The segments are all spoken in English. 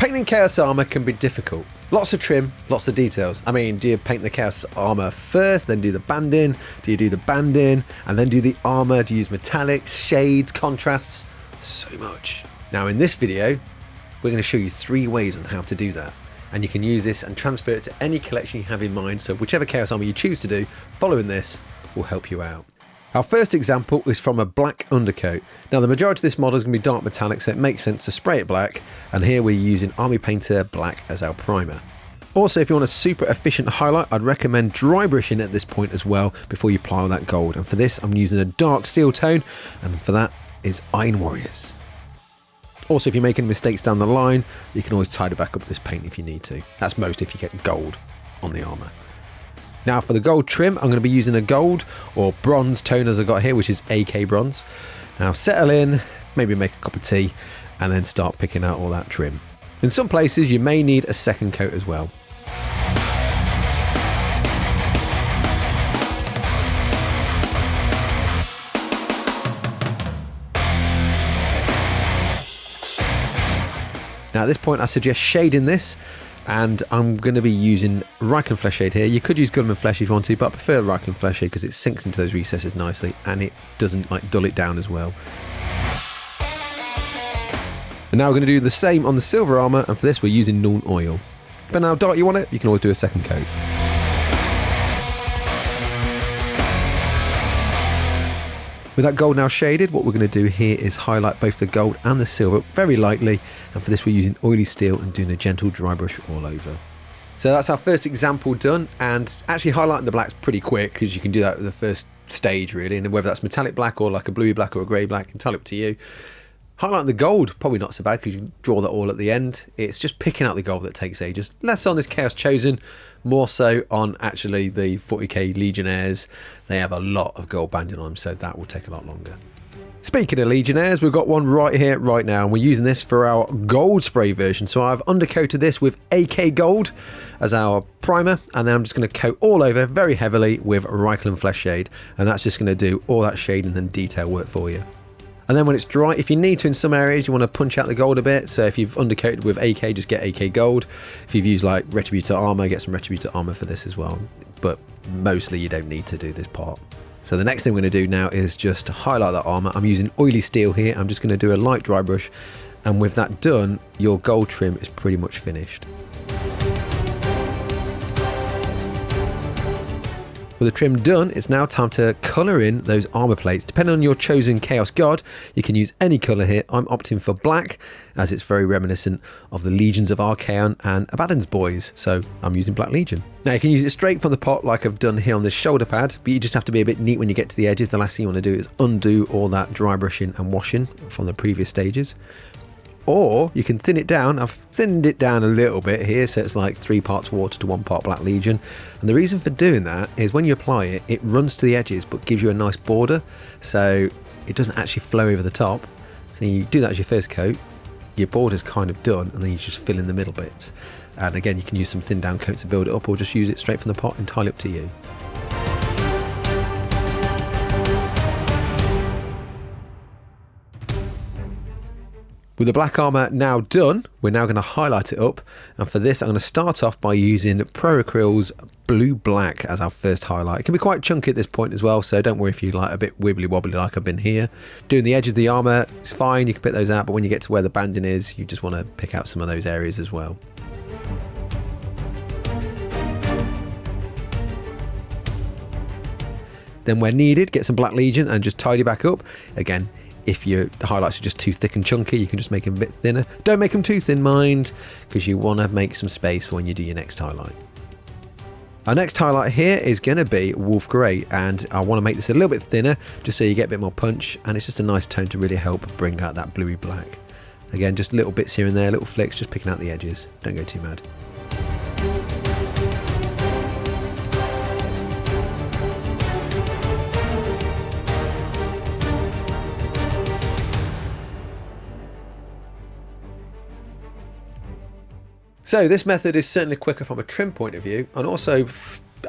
Painting Chaos Armour can be difficult. Lots of trim, lots of details. I mean, do you paint the Chaos Armour first, then do the banding? Do you do the banding and then do the armour? Do you use metallics, shades, contrasts? So much. Now in this video, we're going to show you 3 ways on how to do that. And you can use this and transfer it to any collection you have in mind. So whichever Chaos Armour you choose to do, following this will help you out. Our first example is from a black undercoat. Now the majority of this model is going to be dark metallic, so it makes sense to spray it black, and here we're using Army Painter Black as our primer. Also, if you want a super efficient highlight, I'd recommend dry brushing at this point as well before you apply all that gold, and for this I'm using a dark steel tone, and for that is Iron Warriors. Also, if you're making mistakes down the line, you can always tidy back up this paint if you need to. That's mostly if you get gold on the armour. Now for the gold trim, I'm going to be using a gold or bronze tone as I got here, which is AK bronze. Now settle in, maybe make a cup of tea, and then start picking out all that trim. In some places you may need a second coat as well. Now at this point I suggest shading this, and I'm going to be using REIKLAND FLESHSHADE here. You could use Gunman Flesh if you want to, but I prefer REIKLAND FLESHSHADE because it sinks into those recesses nicely and it doesn't like dull it down as well. And now we're going to do the same on the silver armour, and for this we're using Nuln Oil. Depending on how dark you want it, you can always do a second coat. With that gold now shaded, what we're going to do here is highlight both the gold and the silver very lightly, and for this we're using oily steel and doing a gentle dry brush all over. So that's our first example done, and actually highlighting the black's pretty quick because you can do that with the first stage really, and whether that's metallic black or like a bluey black or a grey black, entirely up to you. Highlighting the gold, probably not so bad because you can draw that all at the end. It's just picking out the gold that takes ages. Less on this Chaos Chosen, more so on actually the 40k Legionnaires. They have a lot of gold banding on them, so that will take a lot longer. Speaking of Legionnaires, we've got one right here, right now, and we're using this for our gold spray version. So I've undercoated this with AK Gold as our primer, and then I'm just going to coat all over very heavily with REIKLAND FLESHSHADE, and that's just going to do all that shading and detail work for you. And then when it's dry, if you need to in some areas, you want to punch out the gold a bit. So if you've undercoated with AK, just get AK Gold. If you've used like Retributor Armour, get some Retributor Armour for this as well. But mostly you don't need to do this part. So the next thing we're going to do now is just highlight that armour. I'm using oily steel here. I'm just going to do a light dry brush. And with that done, your gold trim is pretty much finished. With the trim done, it's now time to colour in those armour plates. Depending on your chosen Chaos God, you can use any colour here. I'm opting for black, as it's very reminiscent of the Legions of Archaon and Abaddon's boys, so I'm using Black Legion. Now you can use it straight from the pot like I've done here on this shoulder pad, but you just have to be a bit neat when you get to the edges. The last thing you want to do is undo all that dry brushing and washing from the previous stages. Or you can thin it down. I've thinned it down a little bit here, so it's like 3 parts water to 1 part Black Legion. And the reason for doing that is when you apply it, it runs to the edges but gives you a nice border, so it doesn't actually flow over the top. So you do that as your first coat, your border's kind of done, and then you just fill in the middle bits. And again, you can use some thin down coat to build it up, or just use it straight from the pot, entirely up to you. With the black armour now done, we're now going to highlight it up, and for this I'm going to start off by using Pro Acryl's Blue Black as our first highlight. It can be quite chunky at this point as well, so don't worry if you like a bit wibbly wobbly like I've been here. Doing the edges of the armour is fine, you can pick those out, but when you get to where the banding is, you just want to pick out some of those areas as well. Then where needed, get some Black Legion and just tidy back up. Again, if your highlights are just too thick and chunky, you can just make them a bit thinner. Don't make them too thin, mind, because you want to make some space for when you do your next highlight. Our next highlight here is going to be Wolf Grey, and I want to make this a little bit thinner just so you get a bit more punch, and it's just a nice tone to really help bring out that bluey black. Again, just little bits here and there, little flicks, just picking out the edges. Don't go too mad. So this method is certainly quicker from a trim point of view, and also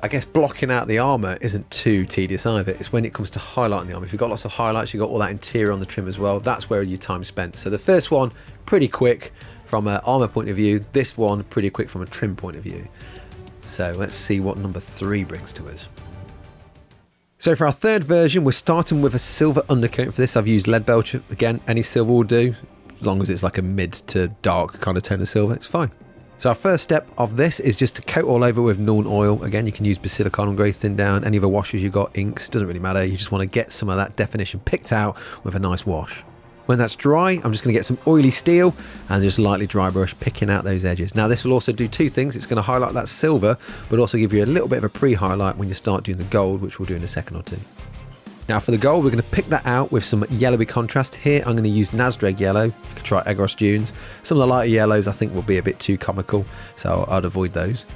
I guess blocking out the armour isn't too tedious either. It's when it comes to highlighting the armour. If you've got lots of highlights, you've got all that interior on the trim as well, that's where your time's spent. So the first one, pretty quick, from an armor point of view, this one pretty quick from a trim point of view. So let's see what number 3 brings to us. So for our third version, we're starting with a silver undercoat. For this, I've used lead belcher. Again, any silver will do, as long as it's like a mid to dark kind of tone of silver, it's fine. So our first step of this is just to coat all over with Nuln oil. Again, you can use Basilicon and Grey Thin Down, any other washes you got, inks, doesn't really matter. You just want to get some of that definition picked out with a nice wash. When that's dry, I'm just going to get some oily steel and just lightly dry brush, picking out those edges. Now this will also do 2 things. It's going to highlight that silver, but also give you a little bit of a pre-highlight when you start doing the gold, which we'll do in a second or 2. Now for the gold, we're going to pick that out with some yellowy contrast. Here I'm going to use NAZOREG yellow. You could try Egros Dunes. Some of the lighter yellows I think will be a bit too comical, so I'd avoid those.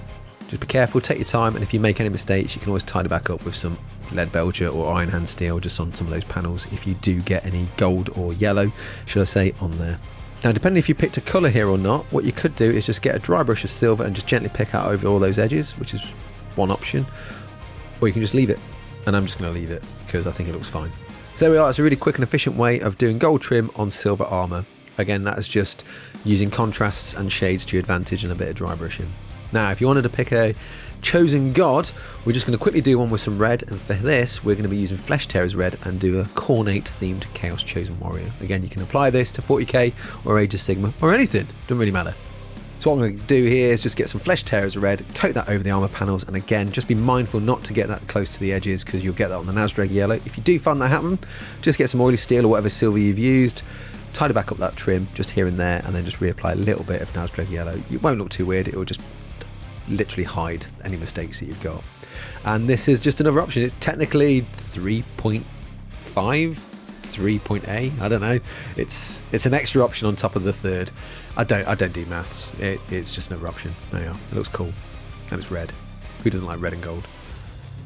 Just be careful, take your time, and if you make any mistakes, you can always tidy back up with some lead belcher or iron hand steel just on some of those panels if you do get any gold or yellow, should I say, on there. Now depending if you picked a colour here or not, what you could do is just get a dry brush of silver and just gently pick out over all those edges, which is one option, or you can just leave it, and I'm just going to leave it because I think it looks fine. So there we are. It's a really quick and efficient way of doing gold trim on silver armour. Again, that is just using contrasts and shades to your advantage and a bit of dry brushing. Now if you wanted to pick a chosen god, we're just going to quickly do one with some red, and for this we're going to be using Flesh Tearers red and do a Cornate themed Chaos Chosen Warrior. Again, you can apply this to 40k or Age of Sigmar or anything, doesn't really matter. So what I'm going to do here is just get some Flesh Tearers red, coat that over the armour panels, and again just be mindful not to get that close to the edges because you'll get that on the NAZOREG yellow. If you do find that happen, just get some oily steel or whatever silver you've used, tidy back up that trim just here and there, and then just reapply a little bit of NAZOREG yellow. It won't look too weird, it will just literally hide any mistakes that you've got. And this is just another option. It's technically 3.5, 3.A, I don't know. It's an extra option on top of the third. I don't do maths. It's just another option. There you are. It looks cool, and it's red. Who doesn't like red and gold?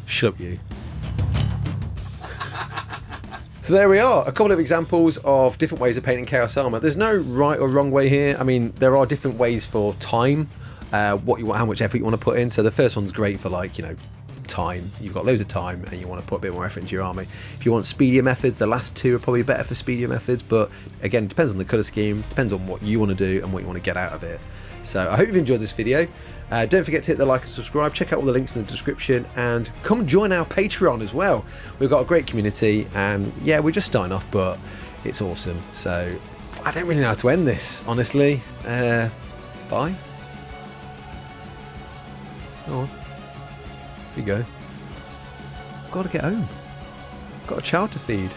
Shut up, you. So there we are, a couple of examples of different ways of painting Chaos Armour. There's no right or wrong way here. I mean, there are different ways for time, what you want, how much effort you want to put in. So the first one's great for, like, you know, time. You've got loads of time and you want to put a bit more effort into your army. If you want speedier methods, the last 2 are probably better for speedier methods, but again, it depends on the colour scheme, depends on what you want to do and what you want to get out of it. So I hope you've enjoyed this video. Don't forget to hit the like and subscribe, check out all the links in the description, and come join our Patreon as well. We've got a great community, and yeah, we're just starting off, but it's awesome. So I don't really know how to end this, honestly. Bye. Oh, off you go. I've got to get home. I've got a child to feed.